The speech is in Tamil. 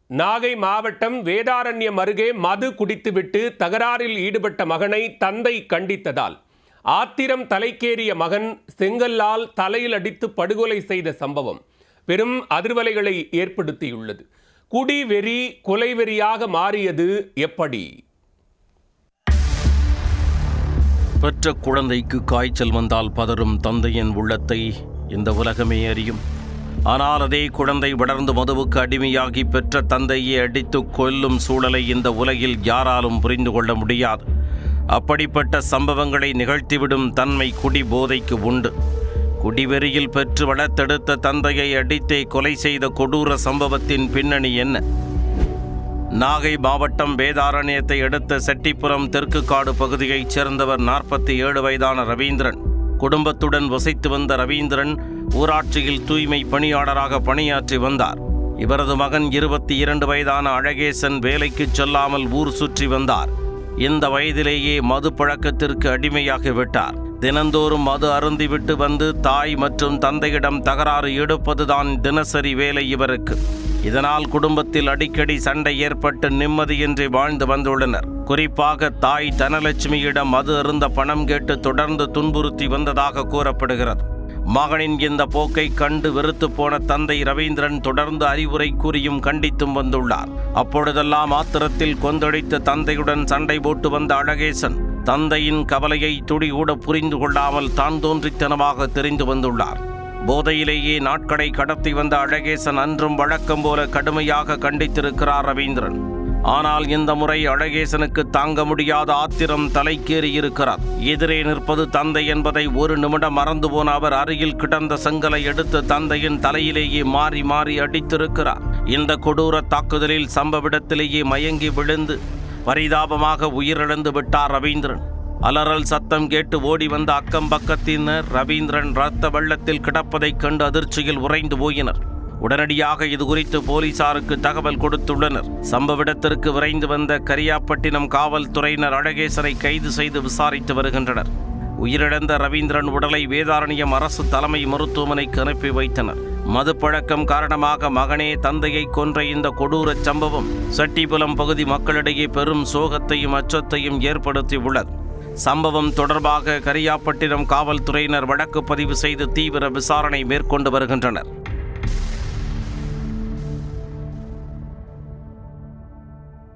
நாகை மாவட்டம் வேதாரண்யம் அருகே மது குடித்துவிட்டு தகராறில் ஈடுபட்ட மகனை தந்தை கண்டித்ததால் ஆத்திரம் தலைக்கேறிய மகன் செங்கல்லால் தலையில் அடித்து படுகொலை செய்த சம்பவம் பெரும் அதிர்வலைகளை ஏற்படுத்தியுள்ளது. குடிவெறி கொலைவெறியாக மாறியது எப்படி? பெற்ற குழந்தைக்கு காய்ச்சல் வந்தால் பதறும் தந்தையின் உள்ளத்தை இந்த உலகமே அறியும். ஆனால் அதே குழந்தை வளர்ந்து மதுவுக்கு அடிமையாகி பெற்ற தந்தையை அடித்து கொல்லும் சூழலை இந்த உலகில் யாராலும் புரிந்து கொள்ள முடியாது. அப்படிப்பட்ட சம்பவங்களை நிகழ்த்திவிடும் தன்மை குடி போதைக்கு உண்டு. குடிவெறியில் பெற்று வளர்த்தெடுத்த தந்தையை அடித்தே கொலை செய்த கொடூர சம்பவத்தின் பின்னணி என்ன? நாகை மாவட்டம் வேதாரண்யத்தை அடுத்த செட்டிப்புறம் தெற்கு காடு பகுதியைச் சேர்ந்தவர் 47 வயதான ரவீந்திரன். குடும்பத்துடன் வசித்து வந்த ரவீந்திரன் ஊராட்சியில் தூய்மை பணியாளராக பணியாற்றி வந்தார். இவரது மகன் 22 வயதான அழகேசன் வேலைக்கு செல்லாமல் ஊர் சுற்றி வந்தார். இந்த வயதிலேயே மது பழக்கத்திற்கு அடிமையாகிவிட்டார். தினந்தோறும் மது அருந்திவிட்டு வந்து தாய் மற்றும் தந்தையிடம் தகராறு எடுப்பதுதான் தினசரி வேலை இவருக்கு. இதனால் குடும்பத்தில் அடிக்கடி சண்டை ஏற்பட்டு நிம்மதியின்றி வாழ்ந்து வந்துள்ளனர். குறிப்பாக தாய் தனலட்சுமியிடம் மது அருந்த பணம் கேட்டு தொடர்ந்து துன்புறுத்தி வந்ததாக கூறப்படுகிறது. மகனின் இந்த போக்கை கண்டு வெறுத்து போன தந்தை ரவீந்திரன் தொடர்ந்து அறிவுரை கூறியும் கண்டித்தும் வந்துள்ளார். அப்பொழுதெல்லாம் ஆத்திரத்தில் கொந்தளித்த தந்தையுடன் சண்டை போட்டு வந்த அழகேசன் தந்தையின் கவலையை துளி கூட புரிந்து கொள்ளாமல் தான் தோன்றித்தனமாக தெரிந்து வந்துள்ளார். போதையிலேயே நாட்களை கடத்தி வந்த அழகேசன் அன்றும் வழக்கம் போல கடுமையாக கண்டித்திருக்கிறார் ரவீந்திரன். ஆனால் இந்த முறை அழகேசனுக்கு தாங்க முடியாத ஆத்திரம் தலைக்கேறி இருக்கிறார். எதிரே நிற்பது தந்தை என்பதை ஒரு நிமிடம் மறந்து போன அவர் அருகில் கிடந்த செங்கலை எடுத்து தந்தையின் தலையிலேயே மாறி மாறி அடித்திருக்கிறார். இந்த கொடூர தாக்குதலில் சம்பவ இடத்திலேயே மயங்கி விழுந்து பரிதாபமாக உயிரிழந்து விட்டார் ரவீந்திரன். அலறல் சத்தம் கேட்டு ஓடி வந்த அக்கம் பக்கத்தினர் ரவீந்திரன் இரத்த வெள்ளத்தில் கிடப்பதைக் கண்டு அதிர்ச்சியில் உறைந்து போயினர். உடனடியாக இது குறித்து போலீசாருக்கு தகவல் கொடுத்துள்ளனர். சம்பவ இடத்திற்கு விரைந்து வந்த கரியாப்பட்டினம் காவல்துறையினர் அழகேசனை கைது செய்து விசாரித்து வருகின்றனர். உயிரிழந்த ரவீந்திரன் உடலை வேதாரண்யம் அரசு தலைமை மருத்துவமனைக்கு அனுப்பி வைத்தனர். மது பழக்கம் காரணமாக மகனே தந்தையை கொன்ற இந்த கொடூர சம்பவம் செட்டிப்புலம் பகுதி மக்களிடையே பெரும் சோகத்தையும் அச்சத்தையும் ஏற்படுத்தியுள்ளது. சம்பவம் தொடர்பாக கரியாப்பட்டினம் காவல்துறையினர் வழக்கு பதிவு செய்து தீவிர விசாரணை மேற்கொண்டு வருகின்றனர்.